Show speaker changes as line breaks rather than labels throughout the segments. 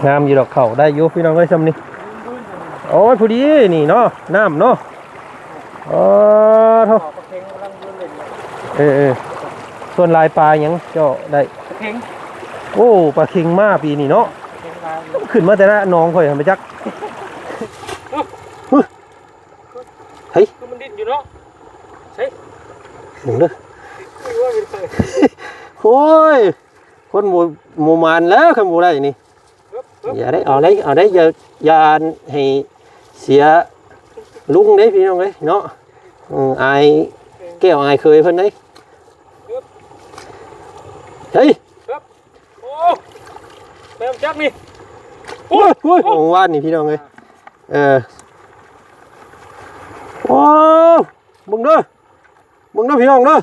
งามอยู่ดอกเข่าได้อยู่พี่น้องเอ้ยซ้ำนี่โอ้ยพอดีนี่เนาะน้ำเนาะอ๋อเท่าส่วนลายปลายังเจ้าได้โอ้ปลาเค็งมาปีนี้เนาะขึ้นมาแต่ละน้องค่อยทำไปจักเฮ้ยมันดิ้นอยู่เนาะใช่หนึ่งเด้อโอ้ยคนหมู่มานแล้วคนหมู่ได้นี่อย่าได้เอาได้อย่าให้เสียลุงได้พี่น้องเลยเนาะอายแก้วอายเคยเพิ่นได้เฮ้ยโอ้แมวจักนี่โอ้ยของว่านนี่พี่น้องเลยโอ้มึงเด้อพี่น้องเด้อ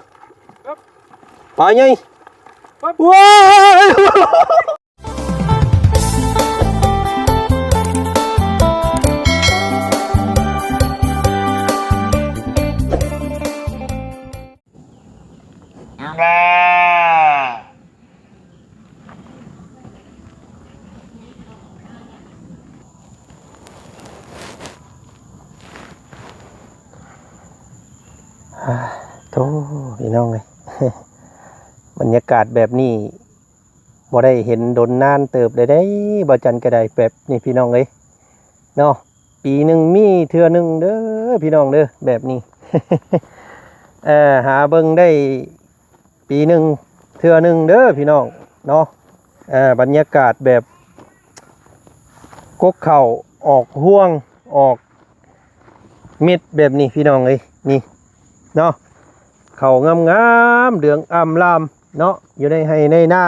ไปไงว้ายโธ่พี่น้องเลยบรรยากาศแบบนี้บ่ได้เห็นดนนานเติบได้บ่จันก็ได้แบบนี่พี่น้องเลยเนาะปีหนึ่งมีเทื่อหนึ่งเด้อพี่น้องเด้อแบบนี้ หาเบิ่งได้ปีหนึ่งเทื่อหนึ่งเด้อพี่น้องเนาะบรรยากาศแบบกกเข่าออกห่วงออกเม็ดแบบนี้พี่น้องเลยนี่เนาะเข่างามๆเหลืองอ่ำลามเนาะอยู่ในให้ในหน้า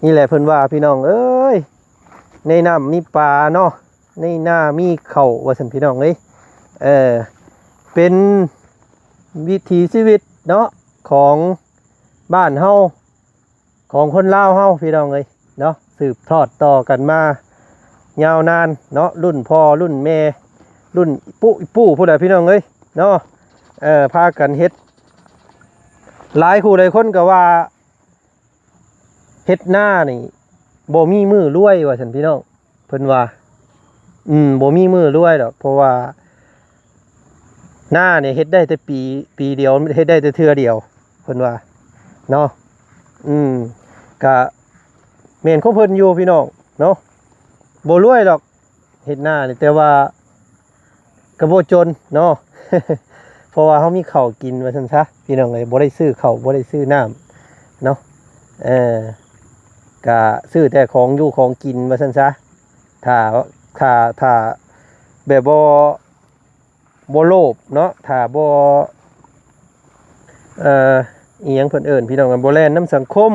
นี่แหละเพิ่นว่าพี่น้องเอ้ยในน้ำมีปลาเนาะในหน้ามีเข่าว่าสันพี่น้องเลยเป็นวิถีชีวิตเนาะของบ้านเฮาของคนลาวเฮาพี่น้องเลยเนาะสืบทอดต่อกันมายาวนานเนาะรุ่นพ่อรุ่นแม่รุ่นปู่ผู้ใดพี่น้องเลยเนาะพากันเฮ็ดหลายคู่หลายคนก็ว่าเฮ็ดหน้านี่บ่มีมือรวยว่าซั่นพี่น้องเพิ่นว่าบ่มีมือรวยดอกเพราะว่าหน้านี่เฮ็ดได้แต่ปีเดียวเฮ็ดได้แต่เทื่อเดียวเพิ่นว่าเนาะก็แม่นของเพิ่นอยู่พี่น้องเนาะบ่รวยดอกเฮ็ดหน้านี่แต่ว่าก็บ่จนเนาะ เพราะว่าเขามีข้าวกินว่าซั่นซะพี่น้องเลยบ่ได้ซื้อข้าวบ่ได้ซื้อน้ำเนาะก็ซื้อแต่ของอยู่ของกินว่าซั่นซะถ้าแบบบ่โลภเนาะถ้าบ่อีหยังเพิ่นเอิ้นพี่น้องกันบ่แล่นน้ำสังคม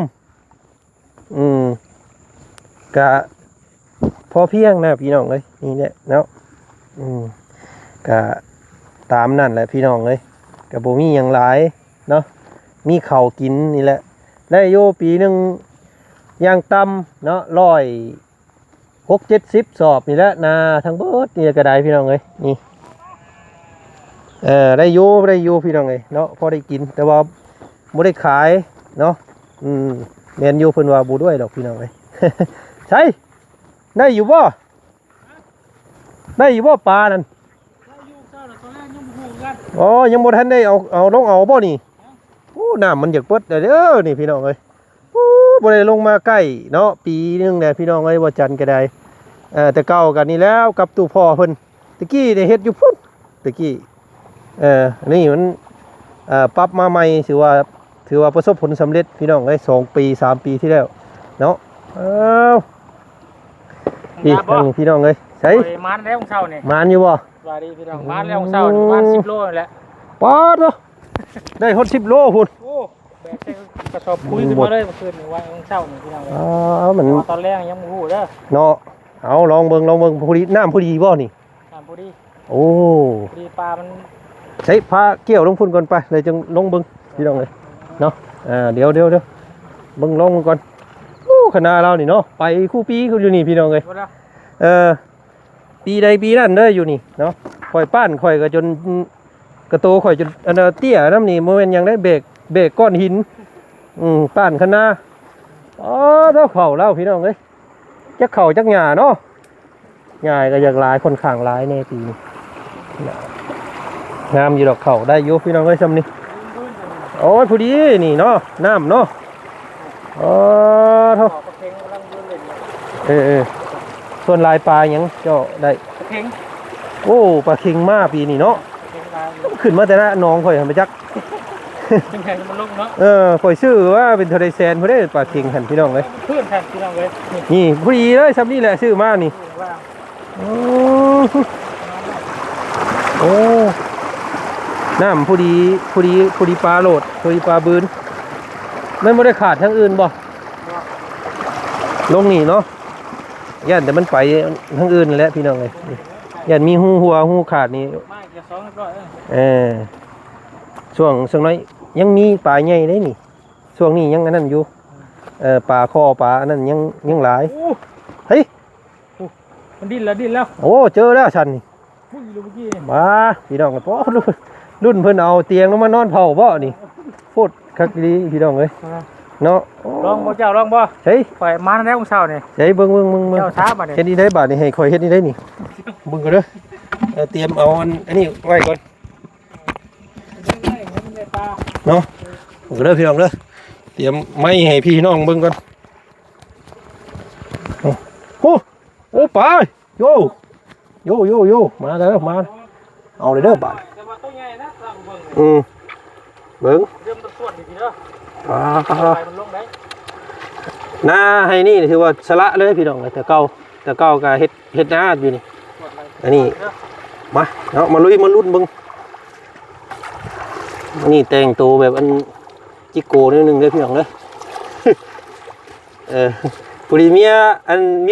ก็พอเพียงนะพี่น้องเลยนี่แหละเนาะก็ตามนั่นแหละพี่น้องเลยกับบ่มีอย่างหลายเนาะมีข้าวกินนี่แหละได้โยปีหนึ่งย่างต่ำเนาะ160-170 สอบนี่แหละนาทั้งเบิดนี่ก็ได้พี่น้องเลยนี่ได้โยพี่น้องเลยเนาะพอได้กินแต่ว่าบ่ได้ขายเนาะแม่นอยู่เพิ่นว่าบ่ด้วยดอกพี่น้องเลย ใช่ได้อยู่บ่ปลานั่นอ๋อยังบ่ทันได้เอาลงเอาบ่นี่โอ้น้ำมันอยากเปิดเด้อนี่พี่น้องเอ้ยโอ้บ่ได้ลงมาใกล้เนาะปีนึงแหละพี่น้องเอ้ยบ่จันก็ได้แต่เก่ากันนี่แล้วกับตู่พ่อเพิ่นตะกี้ได้เฮ็ดอยู่พุ่นตะกี้นี่มันปรับมาใหม่ถือว่าประสบผลสำเร็จพี่น้องเอ้ย2 ปี3 ปีที่แล้วเนาะพี่น้องเอ้ยใส่มานแล้วของเช้านี่มานอยู่บ่สวัสดีพี่น้องบ้านแล้วของเช้านี่บ้าน10 โลนั่นแหละป๊าดเนาะได้ฮอด10 โลพุ่นโอ้แบกใส่กระสอบคุยขึ้นมาเลยเมื่อคืนนี่ว่าของเช้านี่พี่น้องเอ้ยมันตอนแรกยังบ่ฮู้เด้อเนาะเอาลองเบิ่งพอดีน้ำพอดีบ่นี่น้ำพอดีโอ้พอดีปลามันใช้พาเกี่ยวลงพุ่นก่อนไปเลยจึงลงเบิ่งพี่น้องเอ้ยเนาะเดี๋ยวเบิ่งลงก่อนโอ้คณะเรานี่เนาะไปคู่ปีคืออยู่นี่พี่น้องเอ้ยปีใดปีนั้นเด้ออยู่นี่เนาะข่อยป้านข่อยก็จนกระโตข่อยจนเตี้ยน้ำนี่โมเมนต์ยังได้เบรกก้อนหินป้านคณะอ๋อเท่าเข่าเล่าพี่น้องเอ้ย จักเข่าจักหญ้าเนาะหญ้าก็อยากหลายคนข้างหลายในปีนี้งามอยู่ดอกเข่าได้อยู่พี่น้องเอ้ยซ้ำนี่โอ้ยพอดีนี่เนาะน้ำเนาะเท่าส่วนลายปลายังเจ้าได้โอ้ปลาเค็งมากปีนี้เนาะขึ้นมาแต่ละน้องข่อยหันไปจักข่อยชื่อว่าเป็นทะเลแซนพอได้ปลาเค็งหันพี่น้องเลยเพื่อนหันพี่น้องเลยนี่พอดีเลยซ้ำนี่แหละชื่อมากนี่โอ้น้ำพอดีปลาโหลดพอดีปลาบืนไม่ได้ขาดทั้งอื่นบ่ลงนี่เนาะย่านแต่มันไปทั้งอื่นแหละพี่น้องเลยย่านมีหัวขาดนี่ช่วงน้อยยังมีปลาใหญ่ได้นี่ช่วงนี้ยังอันนั้นอยู่ปลาคอปลาอันนั้นยังหลายเฮ้ยมันดิ้นแล้วโอ้เจอแล้วฉันนี่มาพี่น้องกันป้อรุ่นเพิ่นเอาเตียงลงมานอนเผาบ่นี่โคตรคักดีพี่น้องเลยเนาะลองบ่เจ้าลองบ่เฮ้ยปล่อยมาแล้วมื้อเช้านี่เฮ้ยเบิ่งเจ้าช้าบัดนี้เฮ็ดนี่ได้บาดนี่ให้ข่อยเฮ็ดนี่ได้นี่เบิ่งก่อนเด้อเตรียมเอาอันนี้ไว้ก่อนเนาะเบิ่งเด้อพี่น้องเด้อเตรียมไม้ให้พี่น้องเบิ่งก่อนโอ้ไปโยมาเด้อมาเอาเลยเด้อบาดเบิ่งหน้าให้นี่ถือว่าสละเลยพี่น้องแต่เก่าก็เฮ็ดหน้าอยู่นี่อันนี้มาเนาะมาลุยมาลุ้นเบิ่งนี่แต่งตัวแบบอันจิโก้นิดนึงเด้อพี่น้องเด้อปุริเมี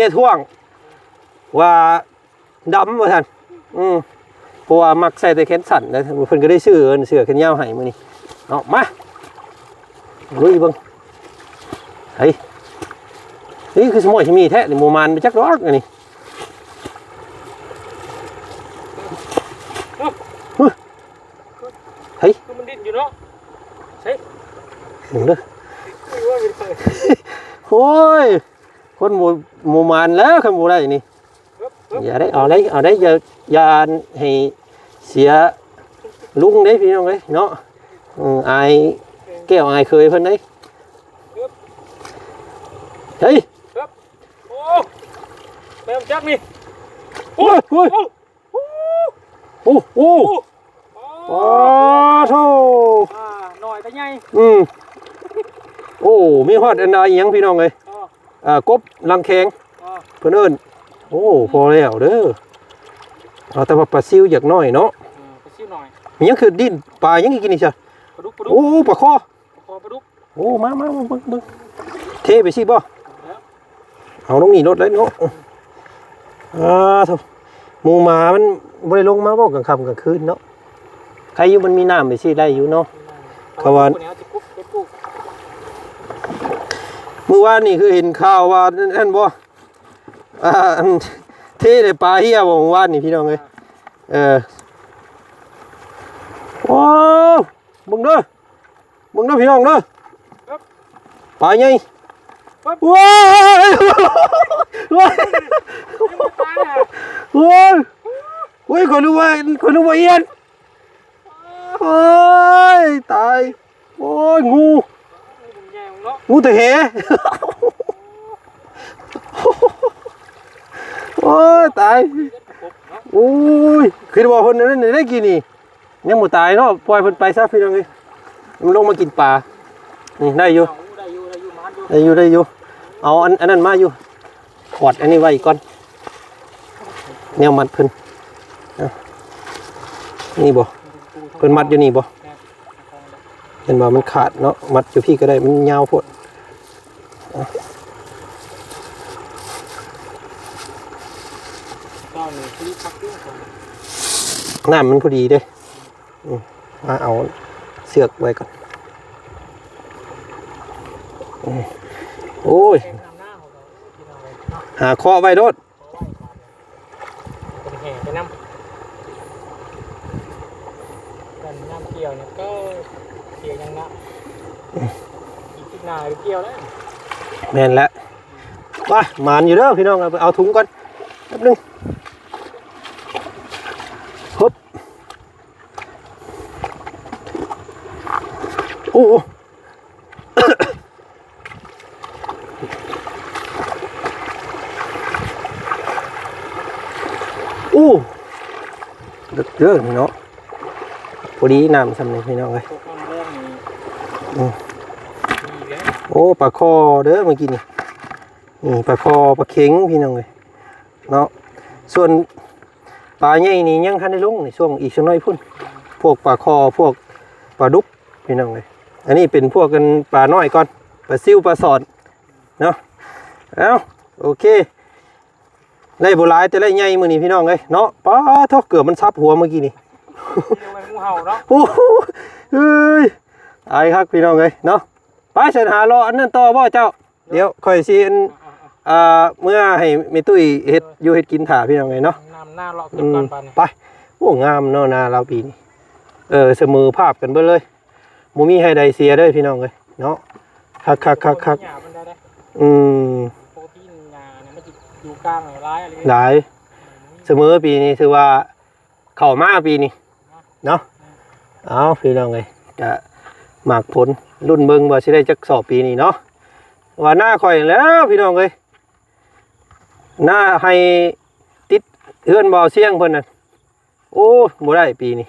ยท่วงว่าดำว่าท่านเพราะว่ามักใส่แต่แขนสั้นนะเพิ่นก็ได้ชื่อเสื้อแขนยาวให้มื้อนี้เนาะมาลุยเบิ่งเฮ้ยนี่คือสมอยที่มีแท้นี่โมมันไปจักรอกอันนี้เฮ้ยมันดิ้นอยู่เนาะใช่หนึ่งเด้อโอ้ยคนโมมันแล้วขโมยได้นี่อย่าได้เอาได้อย่าให้เสียลุงได้พี่น้องเลยเนาะอายแก้วอายเคยเพิ่นได้เฮ้ยโอ้แม่จักนี่โอ้โอ้โธ่หน่อยแต่ใหญ่โอ้มีฮอดอันใดยังพี่น้องเลยกบลังแข็งเพิ่นเอิ้นโอ้พอแล้วเด้อเอาแต่ว่าปลาซิวอยากน้อยเนาะปลาซิวหน่อยมียังคือดิ้นปลายังกินนี่จ้ะโอ้ปลาคอปลาดุกโอ้มาบึ้งเทไปสิบ่เอาน้องนี่รถเลยเนาะโธ่หมูหมามันบ่ได้ลงมาบ่กลางค่ำกลางคืนเนาะใครอยู่มันมีน้ำไปสิได้อยู่เนาะเขาว่าเมื่อวานนี่คือเห็นข่าวว่านั่นบ่เทได้ปลาเหี้ยบ่เมื่อวานนี่พี่น้องเอ้ยว้าวบึงเด้อพี่น้องเด้อปลาใหญ่ว้าวโอ้ยคนรู้ว่าเอียนโอ้ยตายโอ้ยงูแต่เหโอ้ยตายโอ้ยคือบอกคนนั้นได้กินนี่ยังหมดตายเนาะปล่อยเพิ่นไปซะพี่น้องเอ้ยมันลงมากินปลานี่ได้อยู่เอาอันนั้นมาอยู่ขอดอันนี้ไว้ก่อนแนวมัดเพิ่นนี่บ่เพิ่นมัดอยู่นี่บ่เห็นว่ามันขาดเนาะมัดอยู่พี่ก็ได้มันยาวโพดน้ำมันพอดีเด้มาเอาเสือกไว้ก่อนโอ้ยหาข้อไว้โดดน้ำเกี่ยวเนี่ยก็เกี่ยวยังน้ำอีกนาเกี่ยวแล้วแม่นแล้ว ไปหมานอยู่เด้อพี่น้องเอาถุงก่อนแป๊บนึงฮึบโอ้โอ้ดึกเด้อพี่น้องพอดีน้ำสำเร็จพี่น้องเลยโอ้ปลาคอเด้อเมื่อกี้นี่ปลาคอปลาเข็งพี่น้องเลยเนาะส่วนปลาใหญ่นี่ยังทันได้ลงในช่วงอีกสักหน่อยพุ่นพวกปลาคอพวกปลาดุกพี่น้องเลยอันนี้เป็นพวกกันปลาน้อยก่อนปลาซิวปลาสอดเนาะเอาโอเคได้โบราณแต่ได้ใหญ่มือนี่พี่น้องเลยเนาะปลาทอกเกือบมันซับหัวเมื่อกี้นี่งูเห่าเนาะโอ้เฮ้ยไอ้ครับพี่น้องเลยเนาะไปเชิญหารออันนั้นต่อบ่เจ้าเดี๋ยวค่อยซีอันเมื่อให้เมตุ้ยเฮ็ดอยู่เฮ็ดกินถ่าพี่น้องเลยเนาะหน้าเราขึ้นก่อนไปโอ้งามเนาะนาเราปีนี้เสมอภาพกันเบิดเลยมูมีให้ใดเสียด้วยพี่น้องเลยเนาะคักโปรตีนงาเนี่ยมันจะอยู่กลางหลายเสมอปีนี้ถือว่าเข้ามาปีนี้เนาะเอาพี่น้องเลยจะหมากผลรุ่นเบิ่งว่าสิได้จักสอบปีนี้เนาะว่าหน้าข่อยแล้วพี่น้องเลยหน้าให้ติดเฮือนบ่อเสี่ยงเพิ่นน่ะโอ้บ่ได้ปีนี้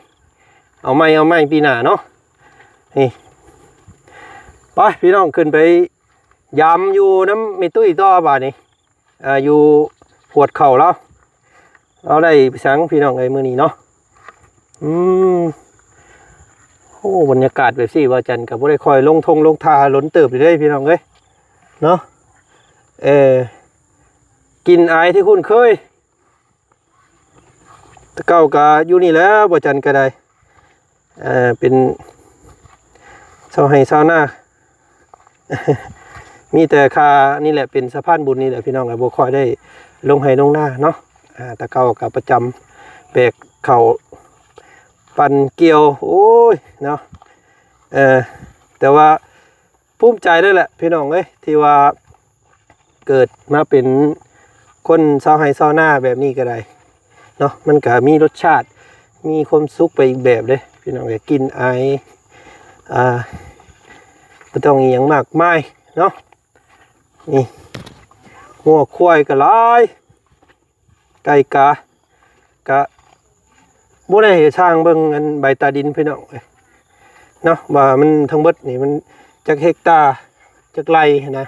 เอาไม่ปีหน้าเนาะนี่ไปพี่น้องขึ้นไปยำอยู่น้ำมีตุ้ยต่อบาดนี้อยู่ปวดเข่าแล้วเราได้สังพี่น้องไอ้มื้อนี้เนาะโอ้บรรยากาศแบบสี่ว่าจันกับบ่ได้คอยลงทงลงทาล้นเติบเลยพี่น้องเอ้ยเนาะกินไอที่คุณเคยตะเก้ากะอยู่นี่แล้วบ่จันก็ได้เป็นชาวไร่ชาวนา มีแต่คานี่แหละเป็นสะพานบุญนี่แหละพี่น้องกับบ่ค่อยได้ลงไห้ลงหน้าเนาะตะเก้ากับประจำแบกเข่าปั่นเกี่ยวโอ้ยเนาะแต่ว่าภูมิใจด้วยแหละพี่น้องเอ้ยที่ว่าเกิดมาเป็นคนชาวไร่ชาวนาแบบนี้ก็ได้เนาะมันก็มีรสชาติมีความสุขไปอีกแบบเลยพี่น้องก็กินไอไม่ต้องอีหยังมากมายเนาะนี่หัวควายก็หลายไก่กะบ่ได้เห็นช่างเบิ่งอันใบตาดินพี่น้องเนาะว่ามันทั้งเบิดนี่มันจักเฮกตาร์จักไร่นะ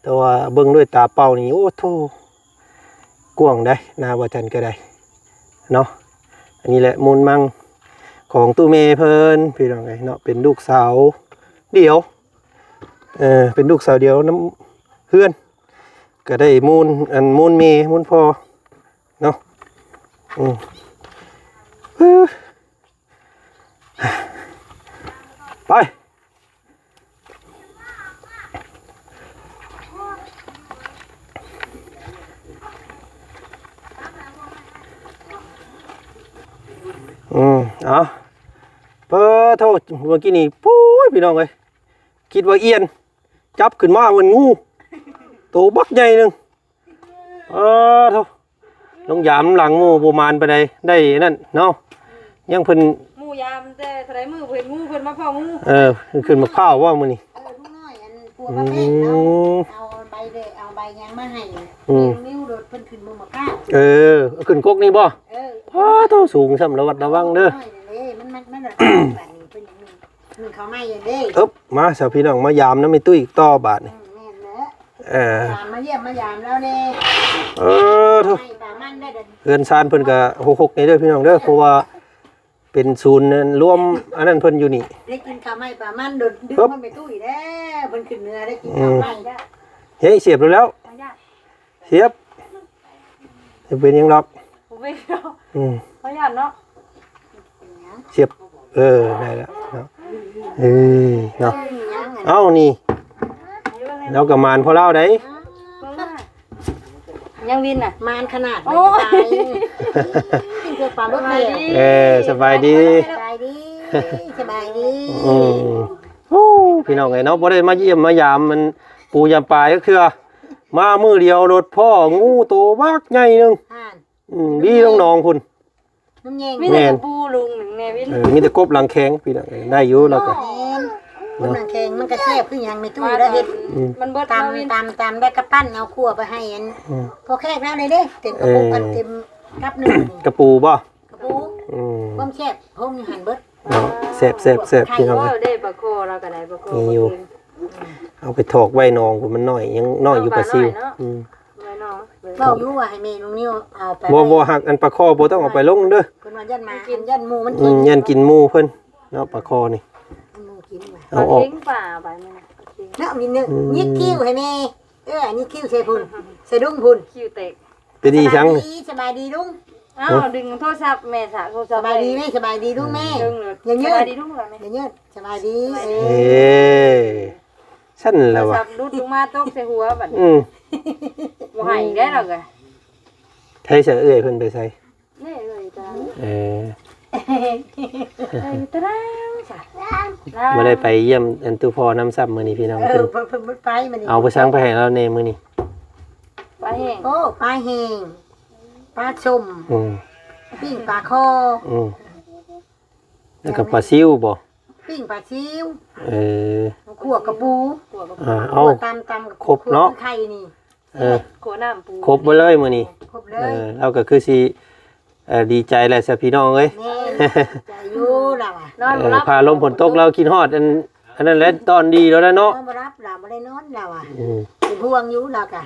แต่ว่าเบิ่งด้วยตาเปล่านี่โอ้โธ่กว้างได้นาว่าจันก็ได้เนาะอันนี้แหละมูลมังของตู้เมเพิ่นพี่น้องไงเนาะเป็นลูกสาวเดี่ยวเป็นลูกสาวเดียวน้ำเพื่อนก็ได้มูลเมมูลพอเนาะไปเอาเปิดโทษเมื่อกี้นี่ปุ้ยพี่น้องเลยคิดว่าเอียนจับขึ้นมาเหมือนงูตัวบักใหญ่หนึ่งโทษลงยามหลังงูประมาณไปได้นั่นเนาะยังเพิ่นงูยามแต่ใส่มือเพิ่นงูเพิ่นมาเผางูขึ้นมาเผาว่ามื้อนี้น้อยอันปัวกระเพ็งเอาใบเลยเอาใบยังมาให้นิ้วโดดเพิ่นขึ้นมือมาก้าขึ้นกกนี่บ่โตสูงซ้ำระวัดระวังเด้อมันแบบนี้เป็นอย่างนี้เขาไม่อย่างนี้มาสาวพี่น้องมายามนะไม่ตุ้ยต่อบาทนี่มาเยี่ยมมายามแล้วเด้ทุกเรือนซานเพิ่นก็66นี่เด้อพี่น้องเด้อเพราะว่าเป็นศูนย์รวมอันนั้นเพิ่นอยู่นี่ได้กินข้าวไม้ปลามันโดดดึงมันไปตุ้ยเด้อเพิ่นขึ้นเนื้อได้กินข้าวไม้ได้เฮ้ยเสียบแล้วเสียบจะเป็นยังดอกไม่ดอกขยันเนาะเสียบได้แล้วเนาะเนาะเอ้านี่เรากับมานพอเล่าได้
ยังวินอ่ะ
มานขนาดโอ้ยเกิดปลารถเม
ล์สบายดี
สบายดี
โอ้พี่น้องไงเนาะบ่ได้มาเยี่ยมมายามมันปูยามปลายก็คือ มามือเดียวรถพ่องูโตบักใหญ่หนึง
ห่าน
ดีน้องๆพุ่น
น้ำแยง
มีแต่ปูลุงหนึ่งแน่วิน
มีแต่กบหลังแข็งพี่น้องได้อยู่แล้วก็
แม่นคนนังแข็งมันก็แซ่บคือหยังไม่ตู้ได้เฮ็ด
มันเบิด
ตาม
มาวิน
ตามได้กระปั้นเอาคั่วไปให้อันพอแขกแล้วเลยเด้เต็มกระปุกอันเต็มกับหนึงนี่
กระปูบ่
กระปุกความแซ่บพงหันเบิด
แซ่บพี่น้อง
โอ้ได้ปลาโคเราก็ได้ปลาโค
มีอยู่เอาไปถอกไว้น้องพุ่นมันน้อยยังน้อยอยู่ปลาซิว
ไม่น้อง
เว้าอยู่ว่าให้แม่น้องนิ้วเอาไป
บ่หักอันปลาคอบ่ต้องเอาไปลงเด้อ
เพิ่นว่ายันมากินยันหมูมันกิน
ยันกินหมูเพิ่นเนาะปลาคอนี่
หมูกินว่ะ
เอาออกทิ้งป่าไปมัน
เนาะมีนึงยิกคิ้วให้แม่นี่คิ้วใส่พุ่นใส่ดุ้งพุ่น
คิวเตก
ไปดีจัง
สบายดีดุ้ง
อ้าวดึงโทรศัพท์แม่สาโทร
ส
ศัพท์
บายดีไหมสบายดีดุ้งแม่
ดึงเลย
อย่างเงี้ย
สบายดีทุกคนไหม
อย่างเงี้ยสบายดี
เอ้ฉัน
โท
แล้ว
ร
วะ
ศัพท์ดูดลงมาตกใส่หัวบัด บ่ให้ได้หรอกไง
ไทยเสือเอ้ยเพิ่นไปใส่
นี่เลยจ้า
เออ
ตะรังจ้ะ
บ่ได้ไปเยี่ยมอันตุพอน้ำซับมื้อนี้พี่น้องเพิ่น
เพิ่นไปมัน
เอาไปสั่งไปให้เราในมื้อนี้
ปลาแห้ง
โอ้ปลาแห้งปลาชม
อืม
ปิ้งปลาคอ
แล้วก็ปลาซิวบ่
ปิ้งปลาซิว
เออ
ขั่วกระปู
ตัวกับ
เอา
ตำกับ
ครบเนาะ
ไข่นี่
เออ
โคน้ำปู
ครบบ่เลยมื้อนี้
ครบเล
เอย อเราก็คือสิดีใจแหละซะพี่น้องเอ้ย
แม่ใจอยู่เราอ่ะ
นอนบ่รับ
พาลมฝนตกเรากินฮอดอันนั้นแหละตอนดีแล้วนะเนาะ
นอนบ่รับเราบ่ได้นอนเราอ่ะ
อืม
เป็นห่วงอยู่เรากะ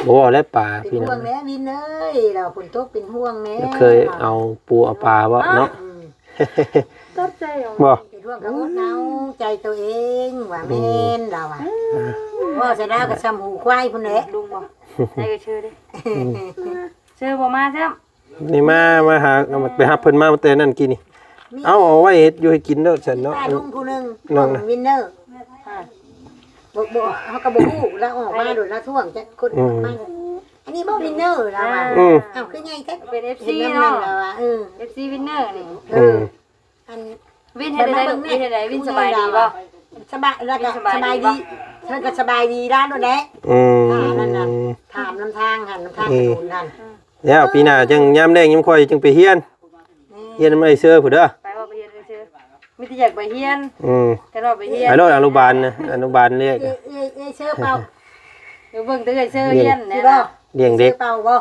บ่ว่าแล้วป่า
เป็น
พี่น้
ห่
อ
ว
ง
งแน่วินเอ้ยเราฝนตกเป็นห่วงแน่
เคยเอาปูเอาปลาบ่เนาะ
อืม
ตกใจของ
บ่
เป็นห่วงกับอดเอาใจตัวเองว่าแม่นเราอ่ะว่าจะได้กับซ้ำหูควายพุ่นแหละ
ลุงบ่ให้ก็ชื่อดิชื่อบ่มาแซ่บ
นี่มาหาเอามาไปหาเพิ่นมาแต่นั่นกินนี่เอาไว้เฮ็ดอยู่ให้กินเด้อฉันเนาะ
ตาลุงผู้หนึง
น้องนะ
วินเนอร์บ่เขาก็บ่ฮู้แล้วออกมาโดดละท่วงจะคนมาอันนี้บ่วินเนอร์เราอ่ะ อ้าวคือไงแท้
เป็น FC
เห็น
เนาะ
แล้วว่า
FC winner นี่
อัน
วินเฮ็ดได้วินเฮ็ดได้วินสบายดีบ่
สบายแล้วก็สบายดีเธอก็สบายดีด้านนู้นแหละ นั่นน่ะถามน้ำทางหันน้ำทางถนนนั่น
แล้วปีหน้าจังยามแดงยามค่อยจังไปเฮียนนำไอ้เสื้อพุ่นเด้อ
ไปว่าไปเฮียนซื่อมีแต่อยากไปเฮียนแต่ว่าไปเฮียน
ไอ้โลดอนุบาลนะอนุบาลเรียก
เชื่อเปล่า
เดี๋ยวเบิ่งเด้อเสื้อเฮียน
ที่
แน่
บ่
เลี้ยงเด็ก
เปล่าบ่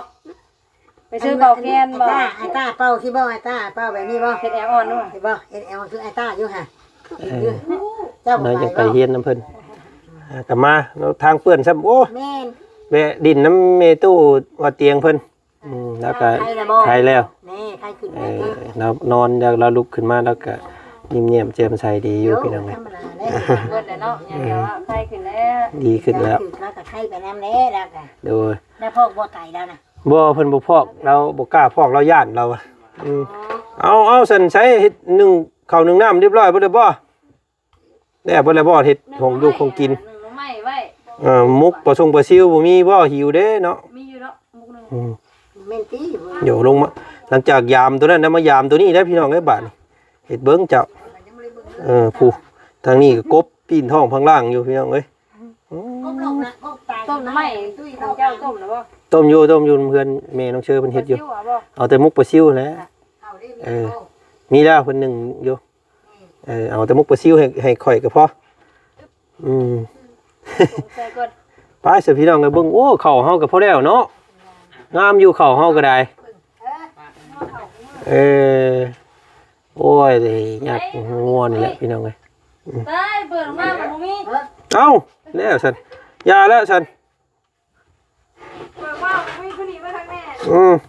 ไปซื้อเบาแกนบ่
ไอ้ตาเปล่าที่บ่ไอ้ตาเปล่าแบบนี้บ่
เฮ็ดแอร์อ่อนด้วย
เห็นบ่เอ็นคือไอ้ตาอยู่ห่ะเจ้า
น้อยจังไป
บ่
เฮียนน้ำเพิ่นกลับมาแล้วทางเปื้อนซ้ำโอ้
แม่น
แวะดินน้ำเมตู้ว่าเตียงเพิ่นแล้วก็ใครแล้ว
นี่ใครขึ้น
เรานอนแล้วเราลุกขึ้นมาแล้วก็ยิ้มแย้มแจ่มใสดีอยู่พี่น้องเอ้ย
ธรรมดาเด้
เบิ่นเนาะอย่างเดียวว่าใครขึ้นแล้ว
ดีขึ้นแล้ว
คือแล้วก็ใครไปน้ำแน่แล้วก็
โดย
แล้วพอกบ่ไก่แล้วนะ
บ่เพิ่นบ่พอกเราบ่กล้าพอกเราย่านเราอะเอาสั่นใช้เฮ็ดนึ่งข้าวนึ่งน้ำเรียบร้อยบ่ได้บ่แล้วบ่ได้บ่เฮ็ดของอยู่ของกิน
ไม่ไว้
มุกปลาทรงปลาซิวบ่มีบ่หิวเด้เนาะ
มีอยู่เนาะมุกนึง
เมนตี้
เดี๋ยวลงมาหลังจากยามตัวนั้นมายามตัวนี้ได้พี่น้องเอ้ยบาดนี้เฮ็ดเบิ่งเจ้าผู้ทางนี้ก็กบปีนท้องพังล่างอยู่พี่น้องเอ้ย
กบลงนะกบตาย
ต้มไม่ของเจ้าต้มนะบ่
ต้มอยู่เพื่อนแม่น้องเชอเพิ่นเฮ็ดอยู่
บ่
เอาแต่มุกปลาซิวแหละ
เอาได้
มีแล้วเพิ่นหนึงอยู่เอาแต่มุกปลาซิวให้ข่อยก็พอ
ใส่ก่อน
ไปเสิพี่น้องก็เบิ่งโอ้ข้าวเฮาก็พอแล้วเนาะงามอยู่ข้าวเฮาก็ได้โอ้ยอยากงัวนี่แหละพี่น้องเอ้ย
ได้เปิดมาบ่มี
เอ้าแล้วซั่นยาแล้วซั่น
เปิดมาบ่มีผู้นี้มาทางแม่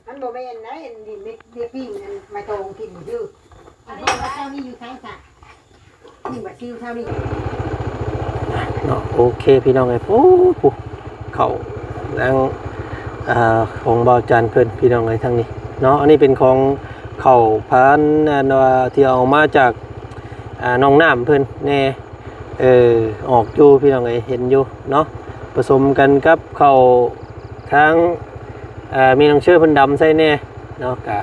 มันบ่แม่นนะเอ็นดิเด็กปิ้งมาตรงกินอยู่อันนี้ว่าเจ้านี่อยู่ท้ายค่ะนี่บ่ซิวเท่านี้
เนาะโอเคพี่น้องเอ้ยโอ้ผู้เข้าแล้วของเบาจันเพิ่นพี่น้องเอ้ยทางนี้เนาะอันนี้เป็นของเข้าพันที่เอามาจากน้องน้ำเพิ่นแน่ออกอยู่พี่น้องเอ้ยเห็นอยู่เนาะผสมกันกับเข้าทั้งมีน้องเชื่อเพิ่นดำใส่แน่เนาะกะ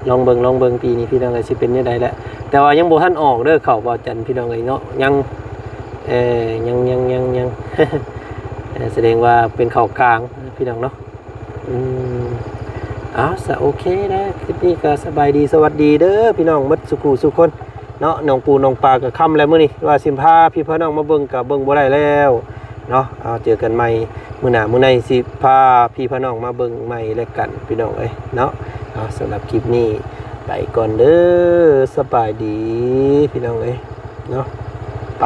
ลองเบิ่งปีนี้พี่น้องเอ้ยสิเป็นจังได๋แหละแต่ว่ายังบ่ทันออกเด้อเข้าเบาจันพี่น้องเอ้ยเนาะยังยัง แสดงว่าเป็นข้าวกลางพี่น้องเนาะโอเคนะคลิปนี้ก็สบายดีสวัสดีเด้อพี่น้องมัดสุขุสุคนเนาะน้องปูน้องปลากับค่ำแล้วมื้อนี้ว่าสิพาพี่พ่อน้องมาเบิ่งกับเบิ่งบ่ได้แล้วเนาะเอาเจอกันใหม่มื้อหน้ามื้อในสิพาพี่พ่อน้องมาเบิ่งใหม่แล้วกันพี่น้องเอ้ยเนาะสำหรับคลิปนี้ไปก่อนเด้อสบายดีพี่น้องเอ้ยเนาะไป